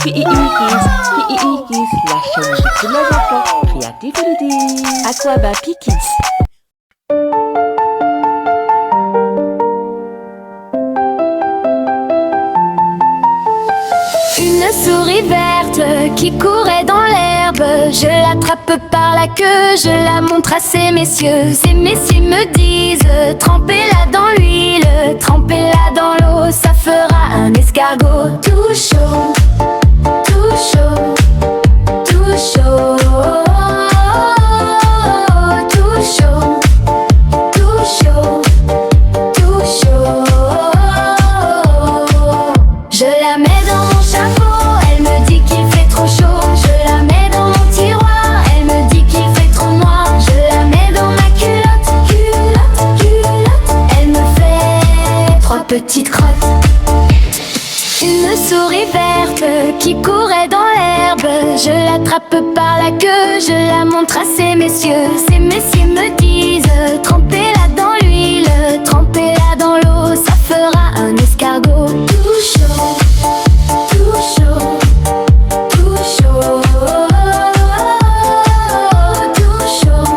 PII Kids, la chaîne de tous les enfants. Creativity. Aquabapi Kids. Une souris verte qui courait dans l'herbe. Je l'attrape par la queue, je la montre à ces messieurs. Ces messieurs me disent: trempez-la dans l'huile, trempez-la dans l'eau, ça fera un escargot. Tout chaud, tout chaud, tout chaud, tout chaud, tout chaud, tout chaud. Je la mets dans mon chapeau, elle me dit qu'il fait trop chaud. Je la mets dans mon tiroir, elle me dit qu'il fait trop noir. Je la mets dans ma culotte, culotte, culotte. Elle me fait 3 petites crottes. Une souris verte qui courait dans l'herbe. Je l'attrape par la queue, je la montre à ces messieurs. Ces messieurs me disent: trempez-la dans l'huile, trempez-la dans l'eau, ça fera un escargot. Tout chaud, tout chaud, tout chaud, tout chaud,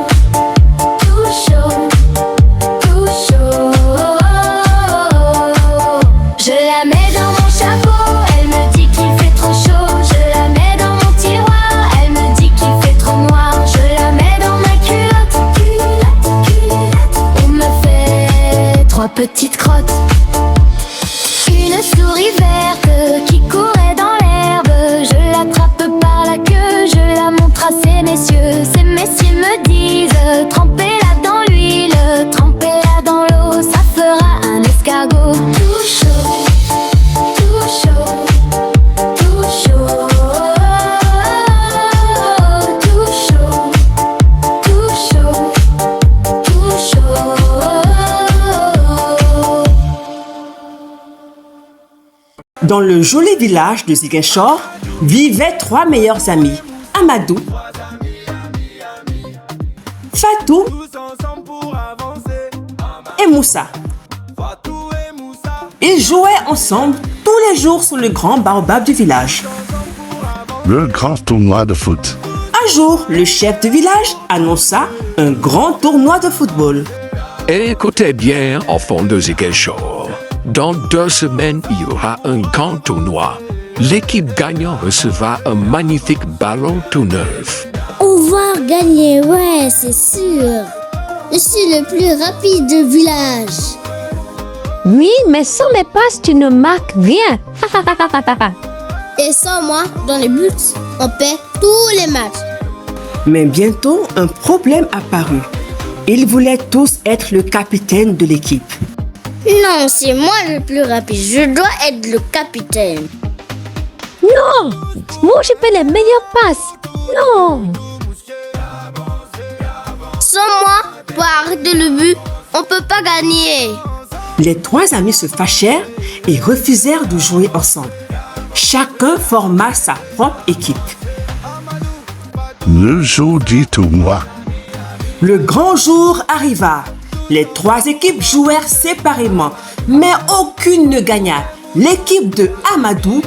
tout chaud, tout chaud. Je la mets dans mon chapeau, elle me dit qu'il fait trop chaud. Je la mets dans mon tiroir, elle me dit qu'il fait trop noir. Je la mets dans ma culotte, culotte, culotte. On me fait 3 petites crottes. Une souris verte qui courait dans l'herbe. Je l'attrape par la queue, je la montre à ces messieurs. Ces messieurs me disent: trempez-la dans l'huile, trempez-la dans l'eau, ça fera un escargot. Tout chaud, tout chaud, tout chaud, tout chaud, tout chaud, tout chaud. Dans le joli village de Ziguinchor vivaient 3 meilleurs amis, Amadou, Fatou et Moussa. Ils jouaient ensemble tous les jours sur le grand baobab du village. Le grand tournoi de foot. Un jour, le chef de village annonça un grand tournoi de football. Écoutez bien, enfants de Ziguinchor. Dans 2 semaines, il y aura un grand tournoi. L'équipe gagnante recevra un magnifique ballon tout neuf. On va gagner, ouais, c'est sûr. Je suis le plus rapide du village. Oui, mais sans mes passes, tu ne marques rien. Et sans moi, dans les buts, on perd tous les matchs. Mais bientôt, un problème apparut. Ils voulaient tous être le capitaine de l'équipe. Non, c'est moi le plus rapide. Je dois être le capitaine. Non, moi je fais les meilleures passes. Non. Sans moi, pour arrêter le but, on peut pas gagner. Les 3 amis se fâchèrent et refusèrent de jouer ensemble. Chacun forma sa propre équipe. Le jour du tournoi. Le grand jour arriva. Les 3 équipes jouèrent séparément, mais aucune ne gagna. L'équipe de Amadou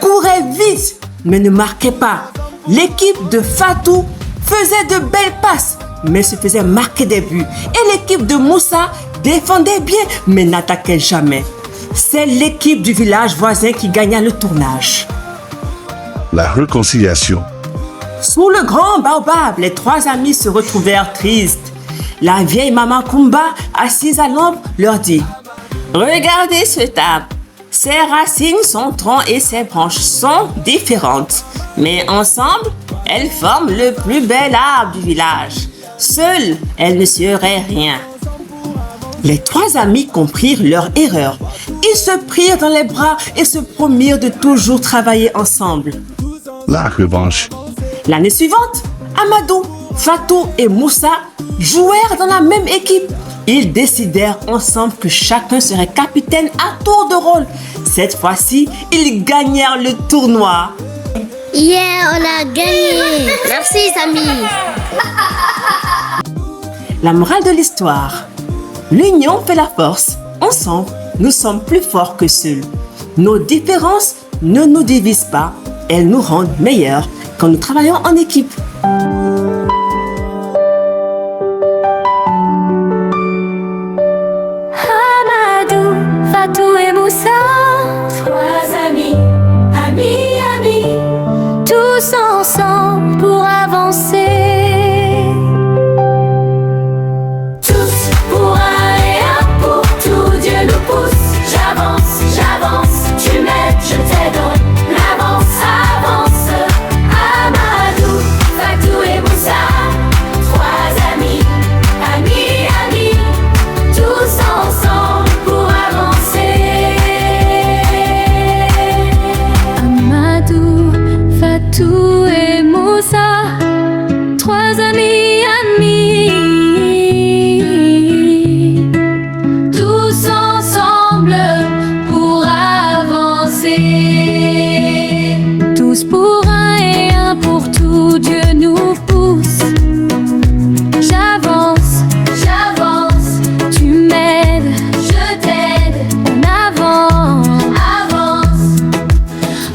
courait vite, mais ne marquait pas. L'équipe de Fatou faisait de belles passes, mais se faisait marquer des buts. Et l'équipe de Moussa défendait bien, mais n'attaquait jamais. C'est l'équipe du village voisin qui gagna le tournage. La réconciliation. Sous le grand baobab, les 3 amis se retrouvèrent tristes. La vieille maman Kumba, assise à l'ombre, leur dit: regardez cet arbre. Ses racines, son tronc et ses branches sont différentes. Mais ensemble, elles forment le plus bel arbre du village. Seules, elles ne seraient rien. Les 3 amis comprirent leur erreur. Ils se prirent dans les bras et se promirent de toujours travailler ensemble. La revanche. L'année suivante, Amadou, Fatou et Moussa jouèrent dans la même équipe. Ils décidèrent ensemble que chacun serait capitaine à tour de rôle. Cette fois-ci, ils gagnèrent le tournoi. Yeah, on a gagné. Merci, amis. La morale de l'histoire: l'union fait la force. Ensemble, nous sommes plus forts que seuls. Nos différences ne nous divisent pas. elles nous rendent meilleurs quand nous travaillons en équipe. Amadou, Fatou et Moussa, trois amis, amis, tous ensemble pour avancer. Tous pour un et un pour tout, Dieu nous pousse. J'avance, tu m'aides, je t'aide, on avance. Amadou, Fatou et Moussa, trois amis, amis, tous ensemble pour avancer. Amadou, Fatou et Moussa, trois amis, tous ensemble pour avancer. Tous pour un et un pour tout, Dieu nous pousse. J'avance, tu m'aides, je t'aide, on avance.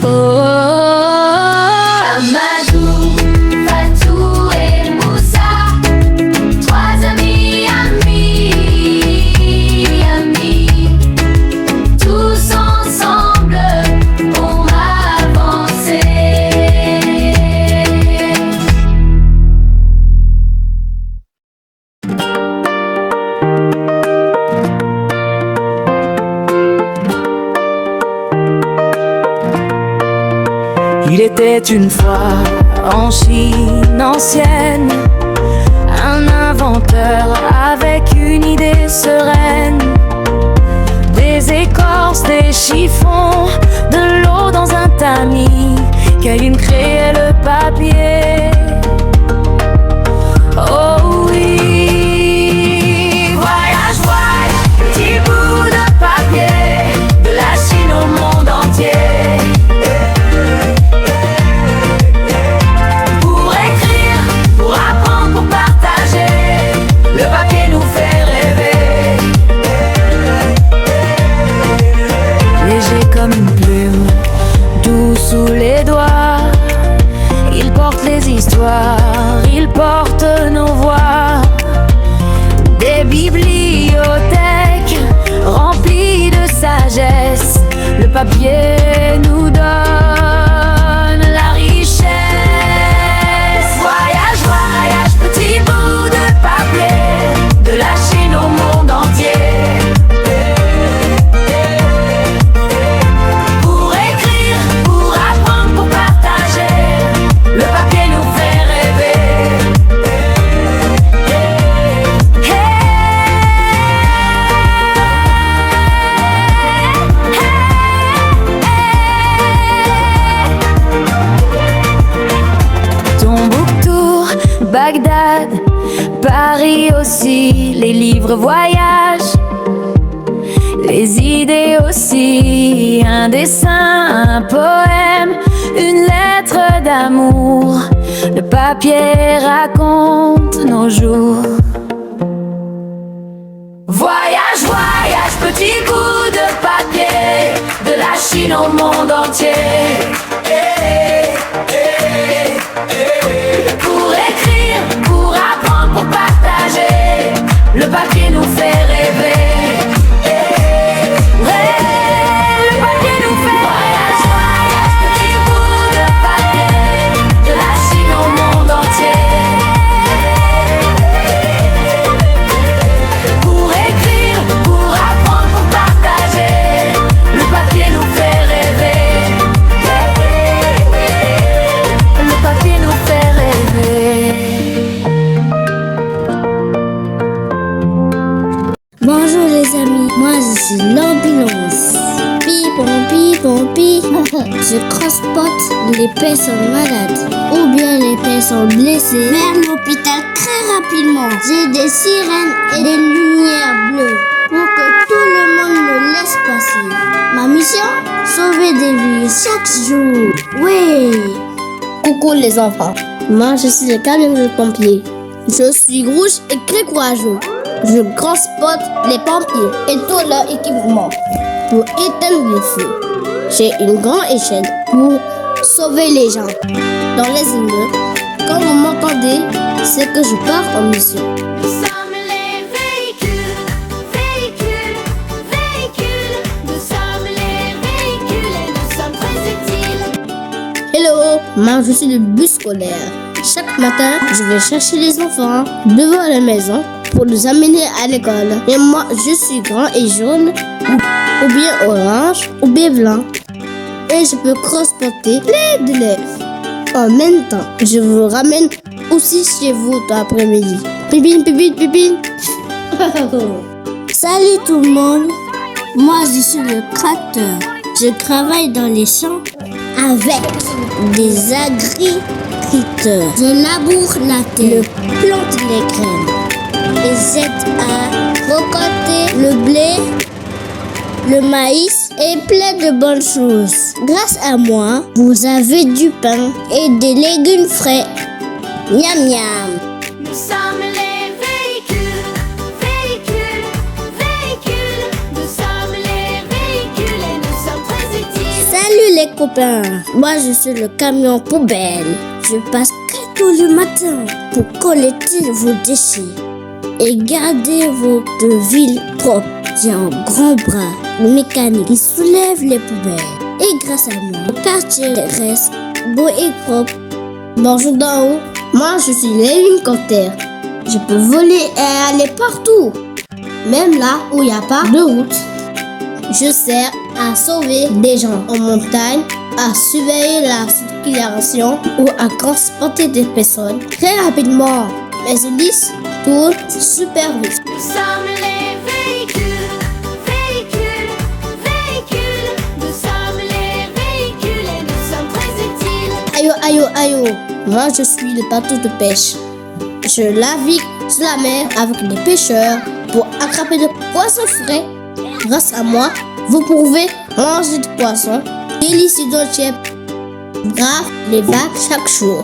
Oh, Amadou, Fatou et Moussa, trois amis, tous ensemble pour avancer. Il était une fois en Chine ancienne, un inventeur avec une idée sereine. Des écorces, des chiffons, de l'eau dans un tamis, Caline créait le papier. Oh oui, voyage, petit bout de papier, de la Chine au monde entier. Pour écrire, pour apprendre, pour partager, le papier nous fait rêver. Léger comme une plume, doux sous les doigts, il porte les histoires, il porte nos voix. Des bibliothèques remplies de sagesse, le papier nous donne la richesse. Voyage, petit bout de papier, de la Chine au monde entier. Pour écrire, pour apprendre, pour partager, le papier nous fait rêver. Tombouctou, Bagdad, Paris aussi, les livres voyagent, les idées aussi, un dessin, un poème, une lettre d'amour, le papier raconte nos jours. Voyage, petit bout de papier, de la Chine au monde entier. Pour écrire, pour apprendre, pour partager, le papier nous fait rêver. Le papier nous fait voyage, petit bout de papier, de la Chine au monde entier. Pour écrire, pour apprendre, pour partager, le papier nous fait rêver. Le papier nous fait rêver. Bonjour les amis, moi je suis l'ambulance. Pi, je transporte les personnes malades ou bien les personnes blessées vers l'hôpital très rapidement. J'ai des sirènes et des lumières bleues pour que tout le monde me laisse passer. Ma mission, sauver des vies chaque jour. Oui. Coucou les enfants, moi je suis le camion de pompier. Je suis rouge et très courageux. Je transporte les pompiers et tout leur équipement pour éteindre le feu. J'ai une grande échelle pour sauver les gens. Dans les immeubles, quand vous m'entendez, c'est que je pars en mission. Nous sommes les véhicules, véhicules, véhicules. Nous sommes les véhicules et nous sommes très utiles. Hello, moi je suis le bus scolaire. Chaque matin, je vais chercher les enfants devant la maison pour les amener à l'école. Et moi, je suis grand et jaune, ou bien orange, ou bien blanc. Et je peux transporter plein d'élèves. En même temps, je vous ramène aussi chez vous cet après-midi. Pipine, pipine, pipine. Salut tout le monde. Moi, je suis le tracteur. Je travaille dans les champs avec des agriculteurs. Je laboure la terre, je plante les graines et j'aide à récolter le blé, le maïs et plein de bonnes choses. Grâce à moi, vous avez du pain et des légumes frais. Miam miam. Nous sommes les véhicules, véhicules, véhicules. Nous sommes les véhicules et nous sommes très utiles. Salut les copains. Moi je suis le camion poubelle. Je passe très tôt le matin pour collecter vos déchets et garder votre ville propre. J'ai un grand bras mécanique qui soulève les poubelles. Et grâce à moi, le quartier reste beau et propre. Bonjour d'en haut. Moi, je suis l'hélicoptère. Je peux voler et aller partout. Même là où il n'y a pas de route. Je sers à sauver des gens en montagne, à surveiller la circulation ou à transporter des personnes très rapidement. Mes hélices tournent super vite. Nous sommes les véhicules, véhicules, véhicules. Nous sommes les véhicules et nous sommes très utiles. Aïe, aïe, aïe. Moi, je suis le bateau de pêche. Je navigue sur la mer avec les pêcheurs pour attraper des poissons frais. Grâce à moi, vous pouvez manger du poisson délicieux entier. Brave les vagues chaque jour.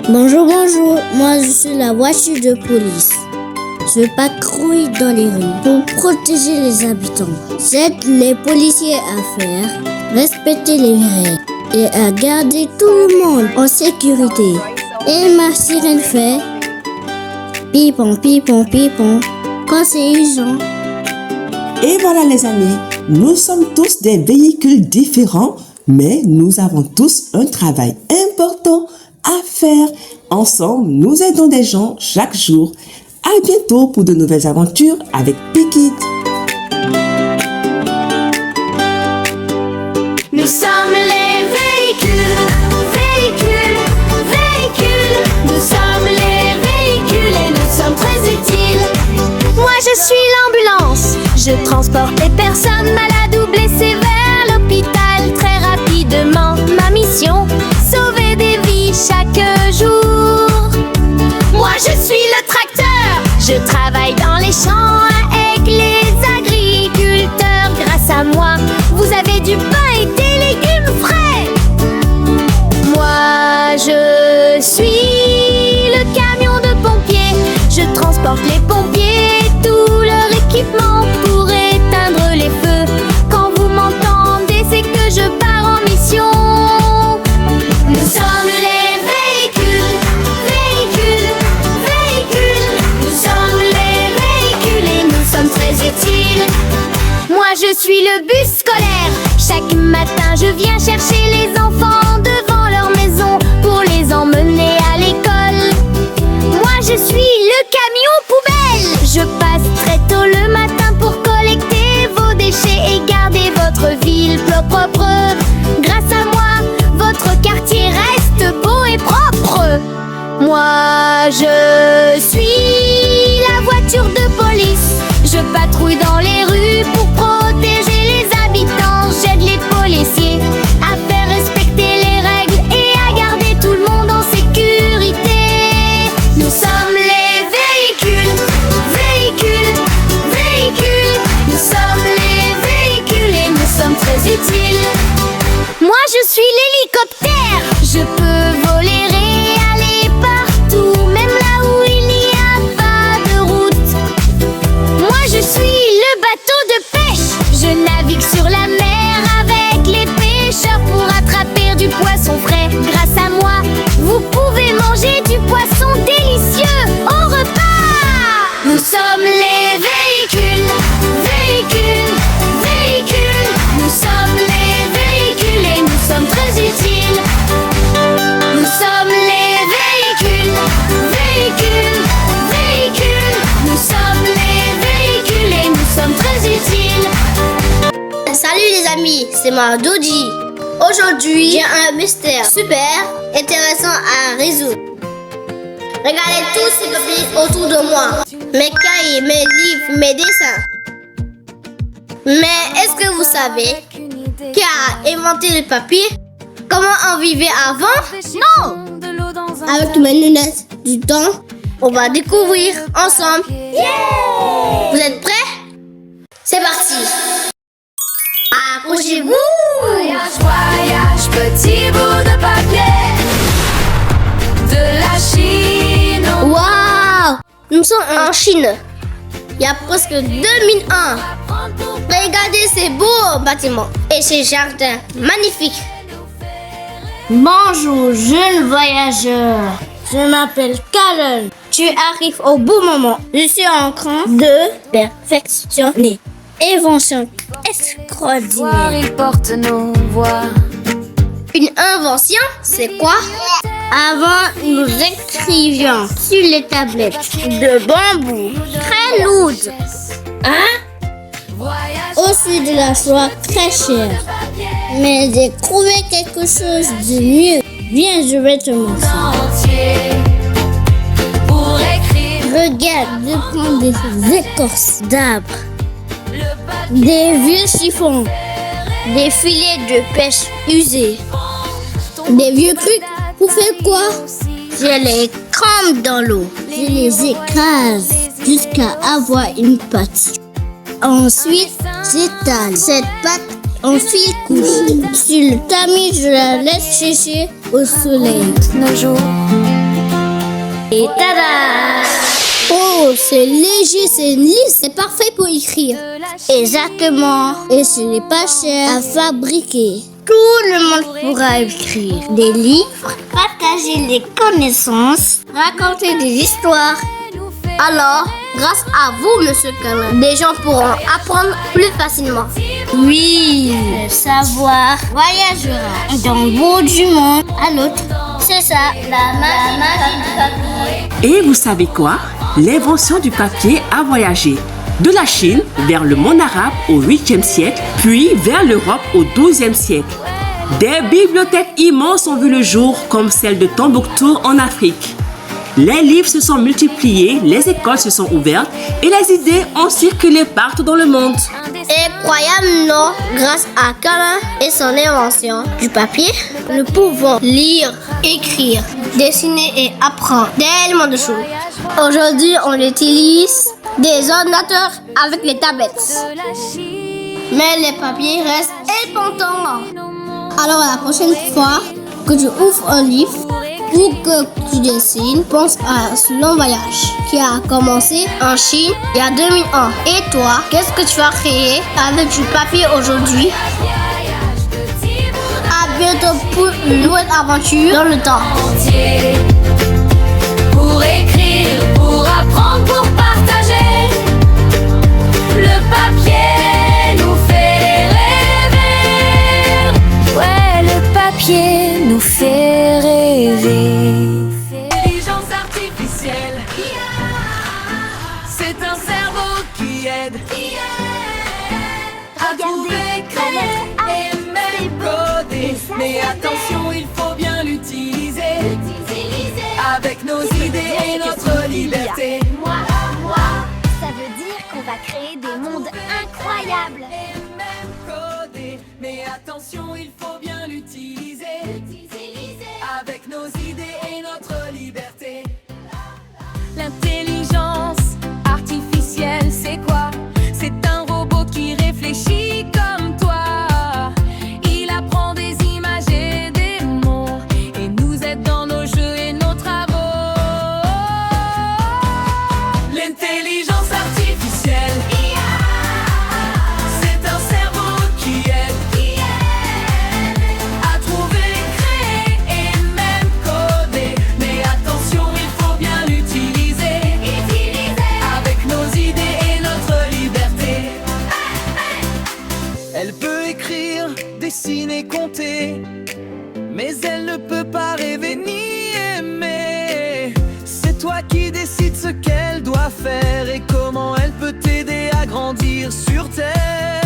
Bonjour, bonjour. Moi, je suis la voiture de police. Je patrouille dans les rues pour protéger les habitants. J'aide les policiers à faire respecter les règles et à garder tout le monde en sécurité. Et ma sirène fait pipon, pipon, pipon quand c'est urgent. Et voilà les amis, nous sommes tous des véhicules différents, mais nous avons tous un travail important à faire. Ensemble, nous aidons des gens chaque jour. À bientôt pour de nouvelles aventures avec Pikit. Nous sommes les véhicules, véhicules, véhicules. Nous sommes les véhicules et nous sommes très utiles. Moi je suis l'ambulance. Je transporte les personnes malades ou blessées vers l'hôpital très rapidement. Ma mission, sauver des vies chaque jour. Moi je suis le tracteur. Je travaille dans les champs avec les agriculteurs. Grâce à moi, vous avez du pain et des légumes frais. Moi je suis le camion de pompiers. Je transporte les pompiers et tout leur équipement pour éteindre les feux. Quand vous m'entendez, c'est que je pars en mission. Nous sommes les véhicules, véhicules, véhicules. Nous sommes les véhicules et nous sommes très utiles. Moi je suis le bus scolaire. Chaque matin je viens chercher les enfants devant leur maison pour les emmener à l'école. Moi je suis le camion poubelle. Je passe très tôt le matin pour collecter vos déchets et garder votre ville propre. Grâce à moi, votre quartier reste beau et propre. Moi je suis la voiture de police. Je patrouille dans les rues pour protéger les habitants. J'aide les policiers à faire respecter les règles et à garder tout le monde en sécurité. Nous sommes les véhicules, véhicules, véhicules. Nous sommes les véhicules et nous sommes très utiles. Moi je suis l'hélicoptère. Je peux voler et aller partout, même là où il n'y a pas de route. Moi je suis le bateau Salut les amis, c'est moi Doji. Aujourd'hui, j'ai un mystère super intéressant à résoudre. Regardez tous ces papiers autour de moi. Mes cahiers, mes livres, mes dessins. Mais est-ce que vous savez qui a inventé le papier? Comment on vivait avant? Non! Avec mes lunettes du temps, on va découvrir ensemble. Yeah! Vous êtes prêts? C'est parti! Accrochez-vous! Voyage, voyage, petit bout de papier de la Chine. Waouh! Nous sommes en Chine. Il y a presque 2000 ans. Regardez ces beaux bâtiments et ces jardins magnifiques. Bonjour, jeune voyageur. Je m'appelle Karen. Tu arrives au bon moment. Je suis en train de perfectionner. Invention extraordinaire. Il porte nos voix. Une invention, c'est quoi? Avant, nous écrivions sur les tablettes de bambou très lourdes. Hein? Aussi de la soie très chère. Mais j'ai trouvé quelque chose de mieux. Viens, je vais te montrer. Pour écrire. Regarde, je prends des écorces d'arbres, des vieux chiffons, des filets de pêche usés, des vieux trucs. Pour faire quoi? Je les trempe dans l'eau. Je les écrase jusqu'à avoir une pâte. Ensuite, j'étale cette pâte en fil couche. Sur le tamis, je la laisse sécher au soleil. Nos jours. Et tada! Oh, c'est léger, c'est lisse, c'est parfait pour écrire. Exactement. Et ce n'est pas cher à fabriquer. Tout le monde pourra écrire des livres, partager des connaissances, raconter des histoires. Alors, grâce à vous, Monsieur Karen, des gens pourront apprendre plus facilement. Oui, le savoir voyagera d'un bout du monde à l'autre. C'est ça, la magie du papier. Et vous savez quoi? L'invention du papier a voyagé de la Chine vers le monde arabe au 8e siècle, puis vers l'Europe au 12e siècle. Des bibliothèques immenses ont vu le jour, comme celle de Tombouctou en Afrique. Les livres se sont multipliés, les écoles se sont ouvertes et les idées ont circulé partout dans le monde. Incroyable, non? Grâce à Karen et son invention du papier, nous pouvons lire, écrire, dessiner et apprendre tellement de choses. Aujourd'hui, on utilise des ordinateurs avec les tablettes. Mais les papiers restent importants. Alors la prochaine fois que tu ouvres un livre ou que tu dessines, pense à ce long voyage qui a commencé en Chine il y a 2000 ans. Et toi, qu'est-ce que tu vas créer avec du papier aujourd'hui? À bientôt pour une nouvelle aventure dans le temps. Pour écrire, pour apprendre, pour partager. Le papier nous fait rêver. Ouais, le papier nous fait rêver. Intelligence artificielle. C'est un cerveau qui aide à trouver, créer et même coder. Mais attention, il faut bien l'utiliser. Avec nos idées et notre liberté. Moi, ça veut dire qu'on va créer des mondes incroyables. Et même coder. Mais attention, il faut bien l'utiliser. Avec nos idées et notre liberté. L'intelligence artificielle, c'est quoi? C'est un robot qui réfléchit comme toi. Il apprend des images et des mots et nous aide dans nos jeux et nos travaux. L'intelligence artificielle, c'est un cerveau qui aide à trouver, créer et même coder. Mais attention, il faut bien l'utiliser. Avec nos idées et notre liberté. Elle peut écrire, dessiner, compter, mais elle ne peut pas rêver ni aimer. C'est toi qui décides ce qu'elle doit faire et comment elle peut t'aider à grandir sur terre.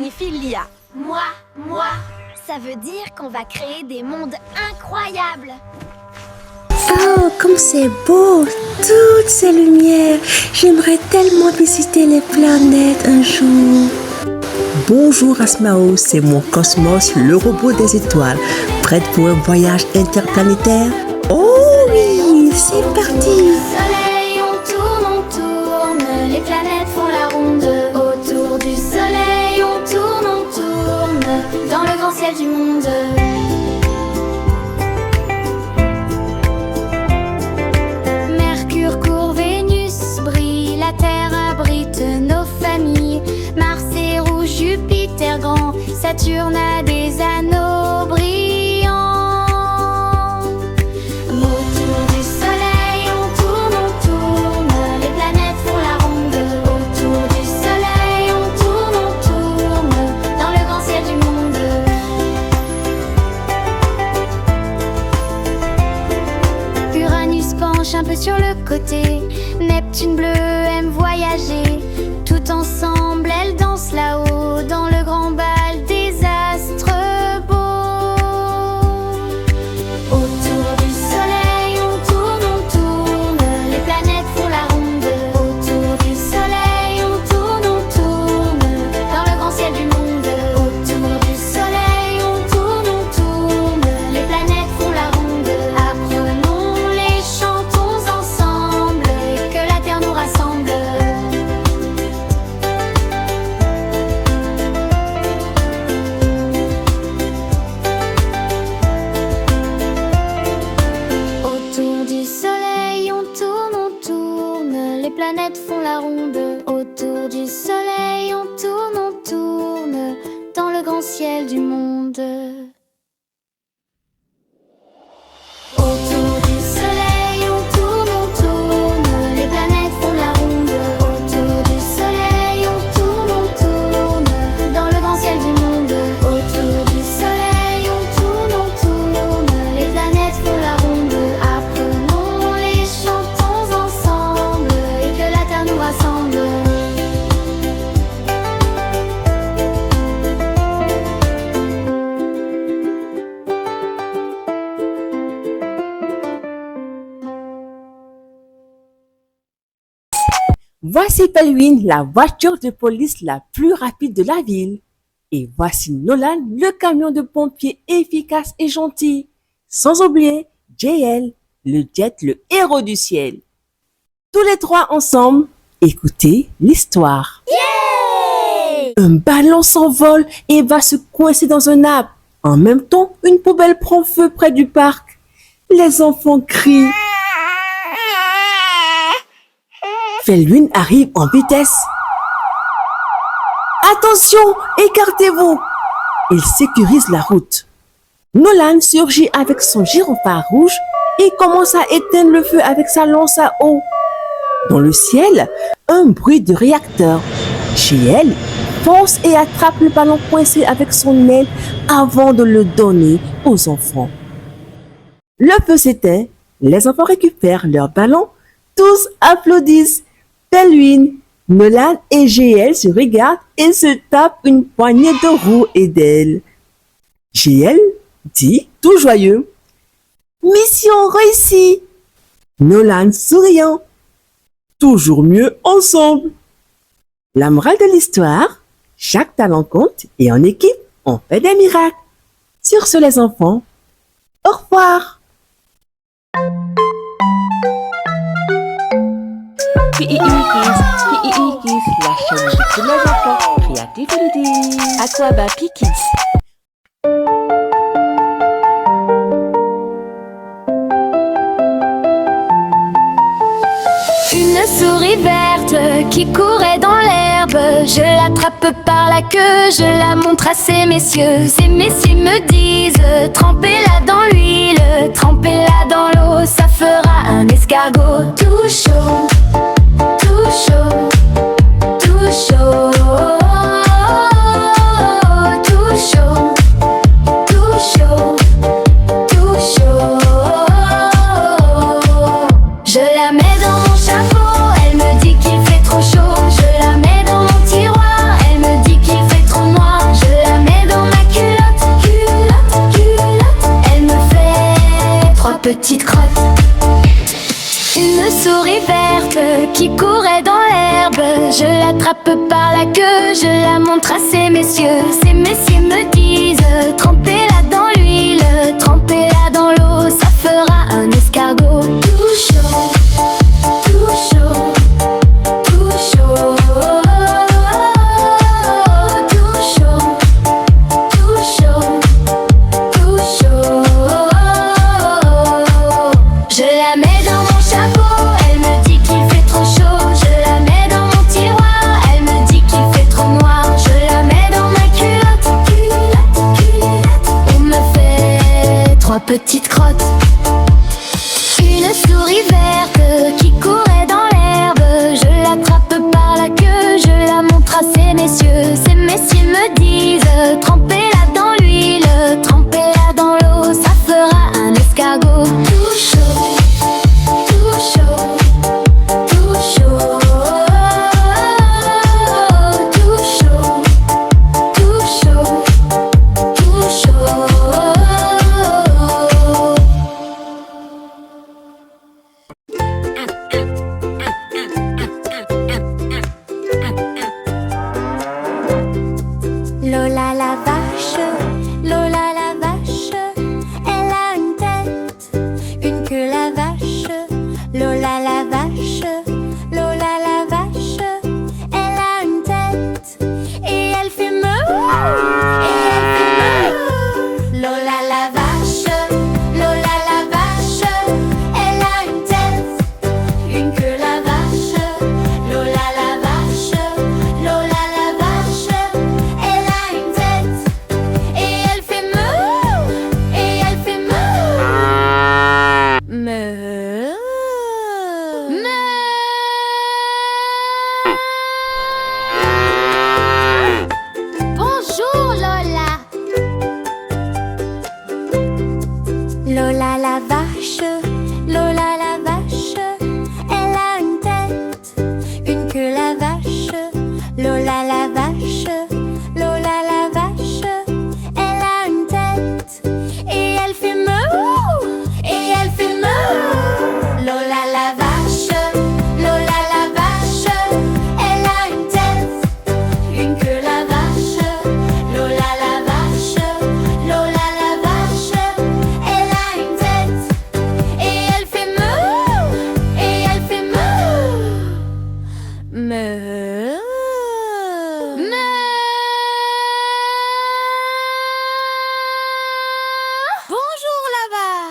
signifie Lia? Moi, Ça veut dire qu'on va créer des mondes incroyables. Oh, comme c'est beau, toutes ces lumières. J'aimerais tellement visiter les planètes un jour. Bonjour Asmao, c'est mon Cosmos, le robot des étoiles. Prête pour un voyage interplanétaire? Oh oui, c'est parti! soleil, on tourne, les planètes font la ronde. Autour du soleil, on tourne, dans le grand ciel du monde. Mercure court, Vénus brille, la Terre abrite nos familles. Mars est rouge, Jupiter grand, Saturne a des anneaux brillants. Autour du soleil, on tourne, les planètes font la ronde. Autour du soleil, on tourne, dans le grand ciel du monde. Uranus penche un peu sur le côté, Neptune bleu aime voyager. Tout ensemble, elles dansent là-haut, dans le grand bal des astres beaux. Autour du soleil, on tourne, les planètes font la ronde. Autour du soleil, on tourne, dans le grand ciel du monde. Autour du soleil, on tourne, les planètes font la ronde. Apprenons-les, chantons ensemble, et que la terre nous rassemble. Autour du soleil, on tourne, les planètes font la ronde. Autour du soleil, on tourne, dans le grand ciel du monde. Autour du soleil, on tourne, les planètes font la ronde. Autour du soleil, on tourne, dans le grand ciel du monde. Autour du soleil, on tourne, les planètes font la ronde. Apprenons-les, chantons ensemble, et que la terre nous rassemble. Voici Pelwin, la voiture de police la plus rapide de la ville. Et voici Nolan, le camion de pompiers efficace et gentil. Sans oublier JL, le jet, le héros du ciel. Tous les trois ensemble, écoutez l'histoire. Un ballon s'envole et va se coincer dans un arbre. En même temps, une poubelle prend feu près du parc. Les enfants crient. Felwin arrive en vitesse. Attention, écartez-vous. Il sécurise la route. Nolan surgit avec son gyrophare rouge et commence à éteindre le feu avec sa lance à eau. Dans le ciel, un bruit de réacteur. JL fonce et attrape le ballon coincé avec son aile avant de le donner aux enfants. Le feu s'éteint, les enfants récupèrent leur ballon, tous applaudissent. Pelwin, Nolan et GL se regardent et se tapent une poignée de roues et d'ailes. GL dit, tout joyeux, « Mission réussie !» Nolan souriant, « Toujours mieux ensemble !» La morale de l'histoire, chaque talent compte et en équipe, on fait des miracles. Sur ce les enfants, au revoir. P.I.E. Kids, la chaîne de tous les enfants. Creativity. Aquaba Kids. Une souris verte qui courait dans l'herbe. Je l'attrape par la queue, je la montre à ces messieurs. Ces messieurs me disent, trempez-la dans l'huile, trempez-la dans l'eau, ça fera un escargot tout chaud, tout chaud, tout chaud, tout chaud, tout chaud, tout chaud. Je la mets dans mon chapeau, elle me dit qu'il fait trop chaud. Je la mets dans mon tiroir, elle me dit qu'il fait trop noir. petites crottes. Une souris verte qui courait dans l'herbe. Je l'attrape par la queue, je la montre à ces messieurs. Ces messieurs me disent: trempez-la dans l'huile, trempez-la dans l'eau, ça fera un escargot. Tout chaud, tout chaud, tout chaud, tout chaud, tout chaud, tout chaud. Je la mets dans mon chapeau, elle me dit qu'il fait trop chaud. Je la mets dans mon tiroir, elle me dit qu'il fait trop noir. Je la mets dans ma culotte, culotte, culotte. On me fait 3 petites crottes. Une souris verte qui courait dans l'herbe. Je l'attrape par la queue, je la montre à ces messieurs. Ces messieurs me disent: trempez-la dans l'huile, trempez-la dans l'eau, ça fera un escargot. Tout chaud, tout chaud, tout chaud, tout chaud, tout chaud, tout chaud. Lola la vache, Lola la vache, elle a une tête, une queue la vache. Lola la vache, Lola la vache, elle a une tête et elle fait meuh, et elle fait meuh. Lola la vache, Lola la vache, elle a une tête, une queue la vache. Lola la vache, Lola la vache, elle a une tête et elle fait meuh, et elle fait meuh. Meuh. Bonjour Lola. Lola la vache, Lola la vache, elle a une tête, une queue la vache. Lola la vache, Lola la vache, elle a une tête et elle fait meuh, et elle fait meuh. Lola la vache, Lola la vache, elle a une tête, une queue la vache. Lola la vache, Lola la vache, elle a une tête et elle fait meuh, et elle fait meuh. Meuh. Bonjour là-bas.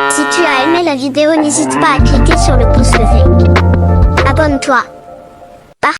Si tu as aimé la vidéo, n'hésite pas à cliquer sur le pouce levé. Abonne-toi.